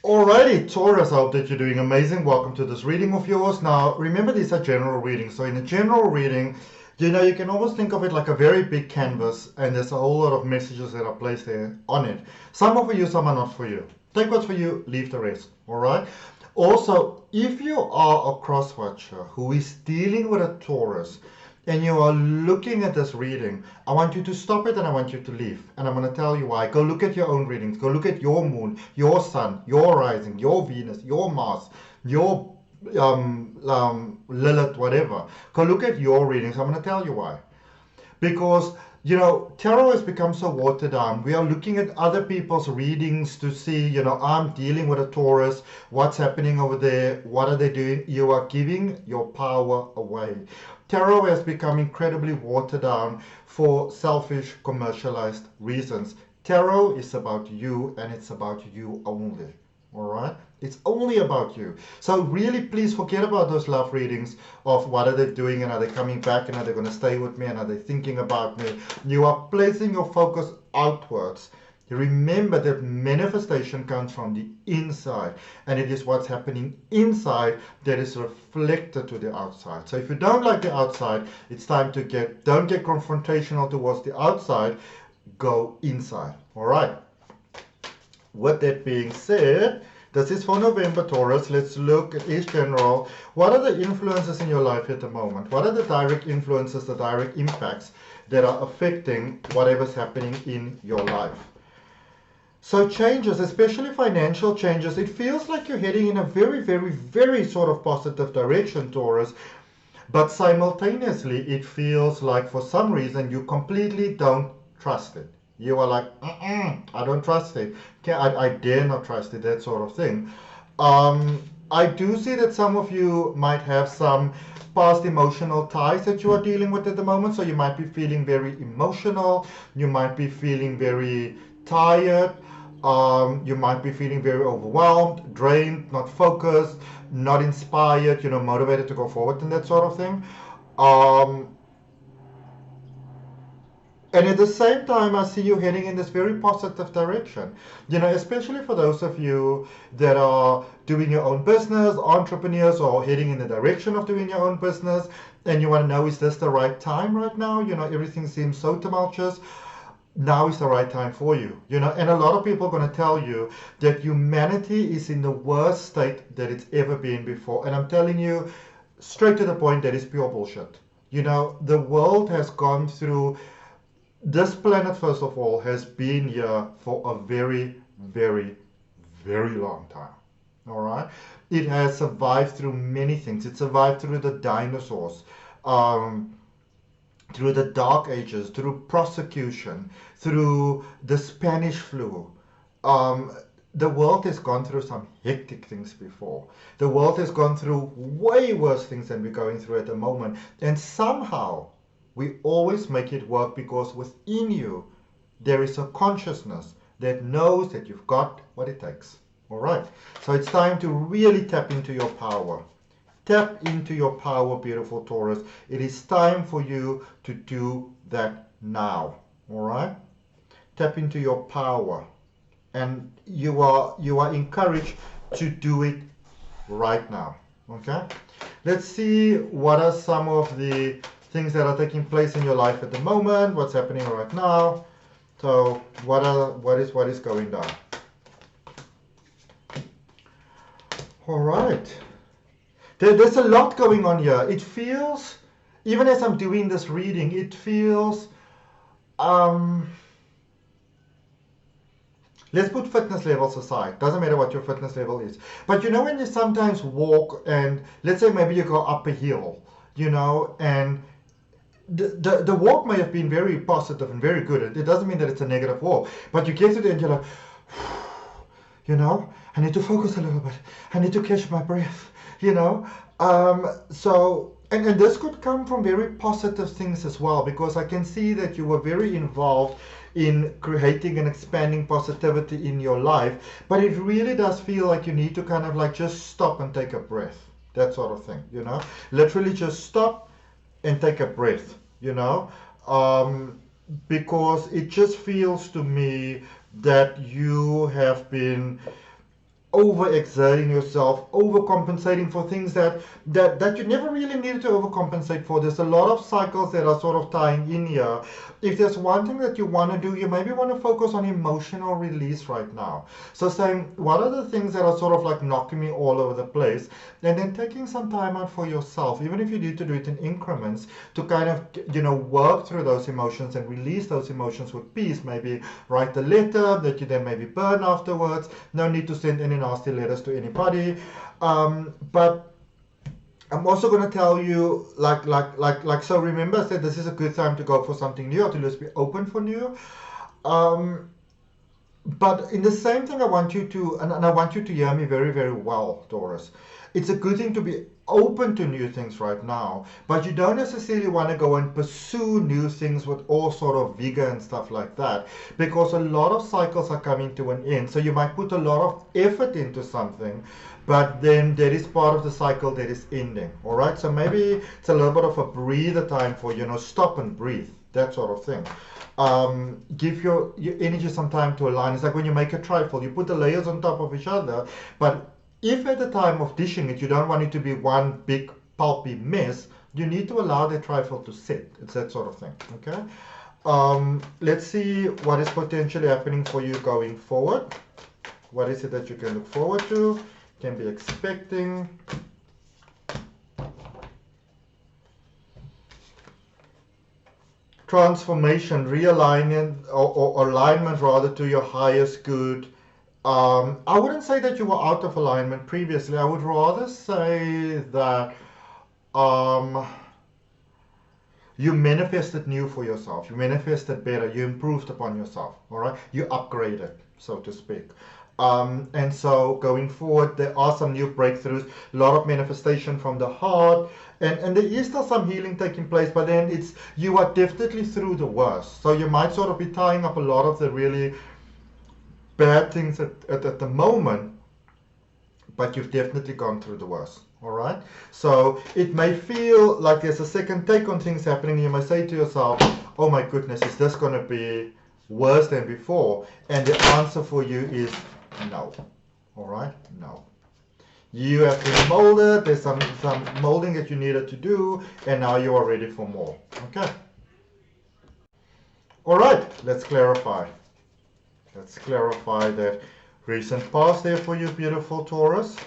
Alrighty, Taurus, I hope that you're doing amazing. Welcome to this reading of yours. Now, remember these are general readings. So in a general reading, you can almost think of it like a very big canvas, and there's a whole lot of messages that are placed there on it. Some are for you, some are not for you. Take what's for you, leave the rest. Alright? Also, if you are a cross watcher who is dealing with a Taurus, and you are looking at this reading, I want you to stop it and I want you to leave. And I'm going to tell you why. Go look at your own readings. Go look at your moon, your sun, your rising, your Venus, your Mars, your Lilith, whatever. Go look at your readings. I'm going to tell you why. Because tarot has become so watered down. We are looking at other people's readings to see, I'm dealing with a Taurus, what's happening over there, what are they doing? You are giving your power away. Tarot has become incredibly watered down for selfish, commercialized reasons. Tarot is about you, and it's about you only. All right? It's only about you. So really, please forget about those love readings of what are they doing, and are they coming back, and are they going to stay with me, and are they thinking about me. You are placing your focus outwards. Remember that manifestation comes from the inside, and it is what's happening inside that is reflected to the outside. So if you don't like the outside, it's time to don't get confrontational towards the outside, go inside. All right. With that being said, this is for November, Taurus. Let's look at each general. What are the influences in your life at the moment? What are the direct influences, the direct impacts that are affecting whatever's happening in your life? So changes, especially financial changes, it feels like you're heading in a very, very, very sort of positive direction, Taurus. But simultaneously, it feels like for some reason you completely don't trust it. You are like, I don't trust it. I dare not trust it, that sort of thing. I do see that some of you might have some past emotional ties that you are dealing with at the moment. So you might be feeling very emotional. You might be feeling very tired. You might be feeling very overwhelmed, drained, not focused, not inspired, motivated to go forward and that sort of thing. And at the same time, I see you heading in this very positive direction. Especially for those of you that are doing your own business, entrepreneurs, or heading in the direction of doing your own business, and you want to know, is this the right time right now? Everything seems so tumultuous. Now is the right time for you. And a lot of people are going to tell you that humanity is in the worst state that it's ever been before. And I'm telling you, straight to the point, that is pure bullshit. The world has gone through, this planet, first of all, has been here for a very, very, very long time. All right? It has survived through many things. It survived through the dinosaurs, through the Dark Ages, through prosecution, through the Spanish flu. The world has gone through some hectic things before. The world has gone through way worse things than we're going through at the moment. And somehow, we always make it work because within you, there is a consciousness that knows that you've got what it takes. All right. So it's time to really tap into your power. Tap into your power, beautiful Taurus. It is time for you to do that now. All right? Tap into your power. And you are encouraged to do it right now. Okay? Let's see what are some of the things that are taking place in your life at the moment, what's happening right now. So what is going down? All right. There's a lot going on here. It feels, even as I'm doing this reading, it feels, let's put fitness levels aside. Doesn't matter what your fitness level is. But when you sometimes walk and let's say maybe you go up a hill, and the walk may have been very positive and very good. It doesn't mean that it's a negative walk. But you get to the end, you're like, I need to focus a little bit. I need to catch my breath. So and this could come from very positive things as well, because I can see that you were very involved in creating and expanding positivity in your life, but it really does feel like you need to kind of like just stop and take a breath, that sort of thing, literally just stop and take a breath, because it just feels to me that you have been overexerting yourself, overcompensating for things that you never really needed to overcompensate for. There's a lot of cycles that are sort of tying in here. If there's one thing that you want to do, you maybe want to focus on emotional release right now. So saying, what are the things that are sort of like knocking me all over the place? And then taking some time out for yourself, even if you need to do it in increments, to kind of, you know, work through those emotions and release those emotions with peace. Maybe write a letter that you then maybe burn afterwards. No need to send any nasty letters to anybody. But I'm also going to tell you, so remember I said this is a good time to go for something new, or to just be open for new. But in the same thing, I want you to, and I want you to hear me very, very well, Taurus. It's a good thing to be open to new things right now, but you don't necessarily want to go and pursue new things with all sort of vigor and stuff like that, because a lot of cycles are coming to an end. So you might put a lot of effort into something, but then there is part of the cycle that is ending. All right, so maybe it's a little bit of a breather time for, you know, stop and breathe, that sort of thing. Give your energy some time to align. It's like when you make a trifle, you put the layers on top of each other, but if at the time of dishing it, you don't want it to be one big pulpy mess, you need to allow the trifle to sit. It's that sort of thing, okay? Let's see what is potentially happening for you going forward. What is it that you can look forward to, can be expecting? Transformation, realignment, or alignment rather to your highest good. I wouldn't say that you were out of alignment previously. I would rather say that you manifested new for yourself. You manifested better. You improved upon yourself. All right. You upgraded, so to speak. And so going forward, there are some new breakthroughs, a lot of manifestation from the heart, and there is still some healing taking place, but then it's, you are definitely through the worst. So you might sort of be tying up a lot of the really bad things at the moment, but you've definitely gone through the worst. All right, so it may feel like there's a second take on things happening. You may say to yourself, oh my goodness, is this going to be worse than before? And the answer for you is no. All right, no. You have been molded. There's some molding that you needed to do, and now you are ready for more. Okay. All right, let's clarify. Let's clarify that recent past there for you, beautiful Taurus.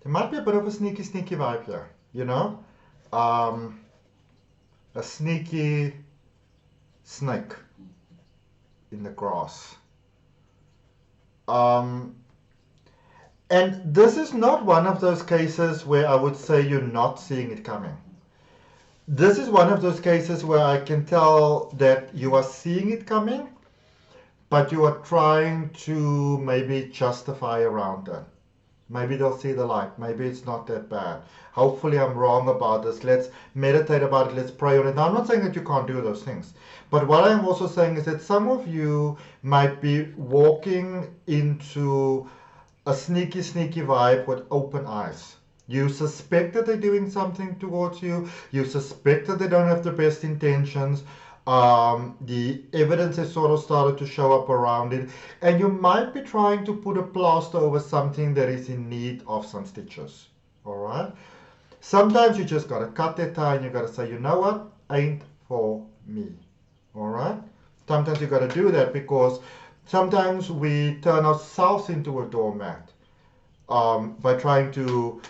There might be a bit of a sneaky vibe here, you know? A sneaky snake in the grass. And this is not one of those cases where I would say you're not seeing it coming. This is one of those cases where I can tell that you are seeing it coming, but you are trying to maybe justify around it. Maybe they'll see the light. Maybe it's not that bad. Hopefully I'm wrong about this. Let's meditate about it. Let's pray on it. Now, I'm not saying that you can't do those things. But what I'm also saying is that some of you might be walking into a sneaky vibe with open eyes. You suspect that they're doing something towards you. You suspect that they don't have the best intentions. The evidence has sort of started to show up around it, and you might be trying to put a plaster over something that is in need of some stitches. All right. Sometimes you just gotta cut that tie and you gotta say, you know what, ain't for me. All right. Sometimes you gotta do that because sometimes we turn ourselves into a doormat by trying to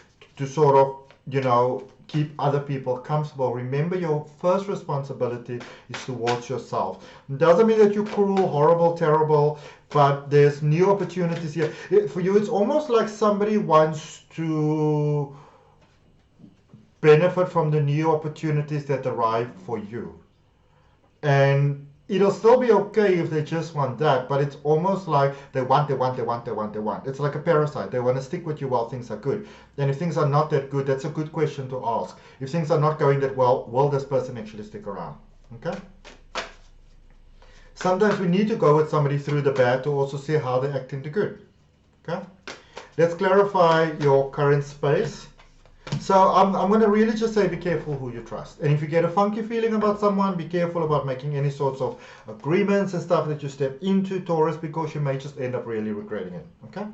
sort of, you know, keep other people comfortable. Remember, your first responsibility is towards yourself. It doesn't mean that you're cruel, horrible, terrible, but there's new opportunities here. For you, it's almost like somebody wants to benefit from the new opportunities that arrive for you. And it'll still be okay if they just want that, but it's almost like they want. It's like a parasite. They want to stick with you while things are good. And if things are not that good, that's a good question to ask. If things are not going that well, will this person actually stick around? Okay? Sometimes we need to go with somebody through the bad to also see how they act in the good. Okay? Let's clarify your current space. So I'm going to really just say be careful who you trust. And if you get a funky feeling about someone, be careful about making any sorts of agreements and stuff that you step into, Taurus, because you may just end up really regretting it. Okay?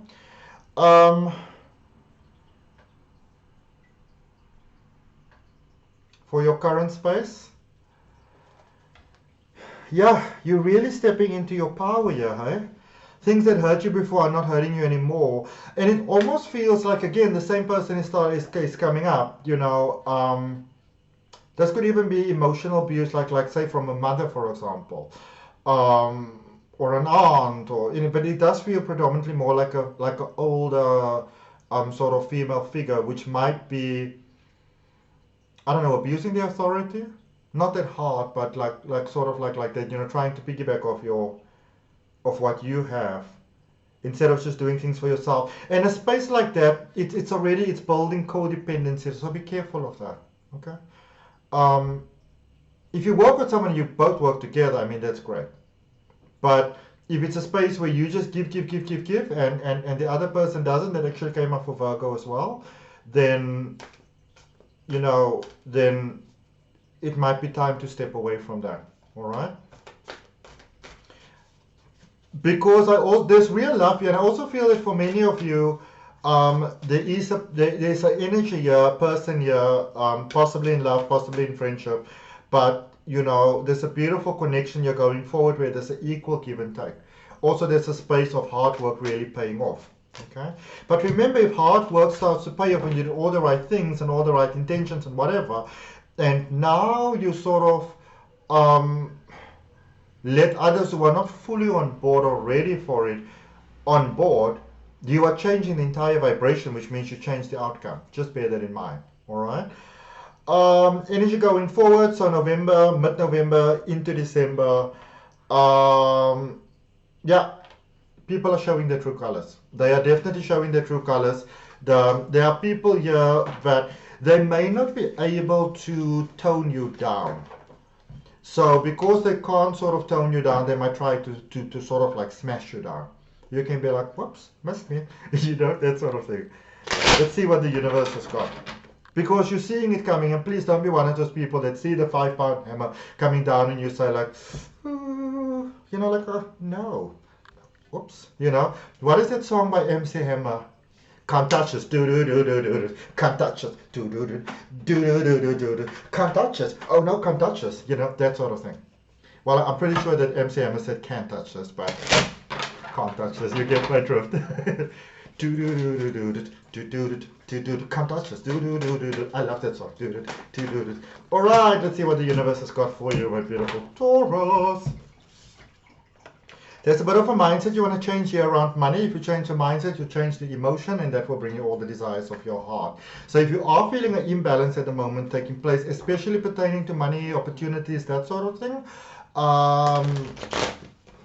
For your current space, yeah, you're really stepping into your power here, hey? Things that hurt you before are not hurting you anymore. And it almost feels like, again, the same person is coming up, you know. This could even be emotional abuse, like say from a mother, for example, or an aunt, or but it does feel predominantly more like a older sort of female figure, which might be, I don't know, abusing the authority. Not that hard, but like sort of like that, you know, trying to piggyback of what you have instead of just doing things for yourself. And a space like that, it's building codependency. So be careful of that. Okay. If you work with someone, you both work together, I mean, that's great. But if it's a space where you just give, and the other person doesn't, that actually came up for Virgo as well, then, you know, then it might be time to step away from that. All right? Because there's real love here, and I also feel that for many of you, there's an energy here, a person here, possibly in love, possibly in friendship, but you know, there's a beautiful connection you're going forward where there's an equal give and take. Also, there's a space of hard work really paying off. Okay, but remember, if hard work starts to pay off and you do all the right things and all the right intentions and whatever, and now you sort of let others who are not fully on board or ready for it on board, you are changing the entire vibration, which means you change the outcome. Just bear that in mind. All right. Energy going forward, so November, mid-November into December. Yeah, people are showing their true colors. They are definitely showing their true colors. There are people here that they may not be able to tone you down. So because they can't sort of tone you down, they might try to sort of like smash you down. You can be like, whoops, missed me. You know, that sort of thing. Let's see what the universe has got. Because you're seeing it coming, and please don't be one of those people that see the 5-pound hammer coming down and you say like, you know, like, no. Whoops. You know, what is that song by MC Hammer? Can't touch us, do do do do do. Can't touch us, do do do do do do do do do. Can't touch us. Oh no, can't touch us. You know, that sort of thing. Well, I'm pretty sure that MC Hammer said can't touch us, but can't touch us. You get my drift. Do do do do do do do do do. Can't touch us. Do do do do do. I love that song. Do do do do do. All right, let's see what the universe has got for you, my beautiful Taurus. There's a bit of a mindset you want to change here around money. If you change the mindset, you change the emotion, and that will bring you all the desires of your heart. So if you are feeling an imbalance at the moment taking place, especially pertaining to money, opportunities, that sort of thing,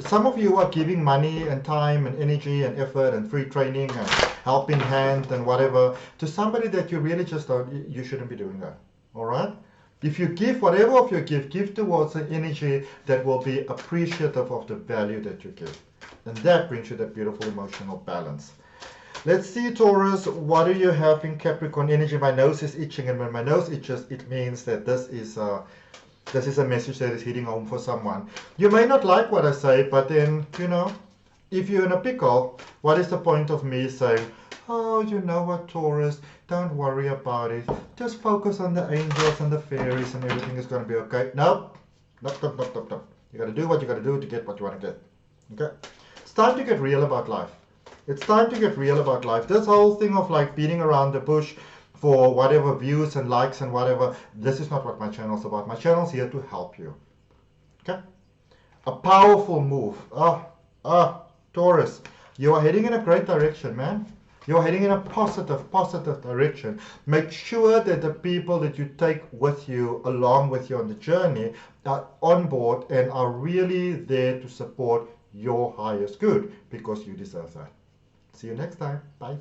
some of you are giving money and time and energy and effort and free training and helping hand and whatever to somebody that you really just don't, you shouldn't be doing that. All right? If you give whatever of your gift, give towards an energy that will be appreciative of the value that you give. And that brings you that beautiful emotional balance. Let's see, Taurus, what do you have in Capricorn energy? My nose is itching, and when my nose itches, it means that this is a message that is hitting home for someone. You may not like what I say, but then, you know, if you're in a pickle, what is the point of me saying, oh, you know what, Taurus, don't worry about it. Just focus on the angels and the fairies and everything is going to be okay. Nope. Nope. You got to do what you got to do to get what you want to get. Okay? It's time to get real about life. It's time to get real about life. This whole thing of like beating around the bush for whatever views and likes and whatever, this is not what my channel's about. My channel's here to help you. Okay? A powerful move. Taurus, you are heading in a great direction, man. You're heading in a positive direction. Make sure that the people that you take with you, along with you on the journey, are on board and are really there to support your highest good, because you deserve that. See you next time. Bye.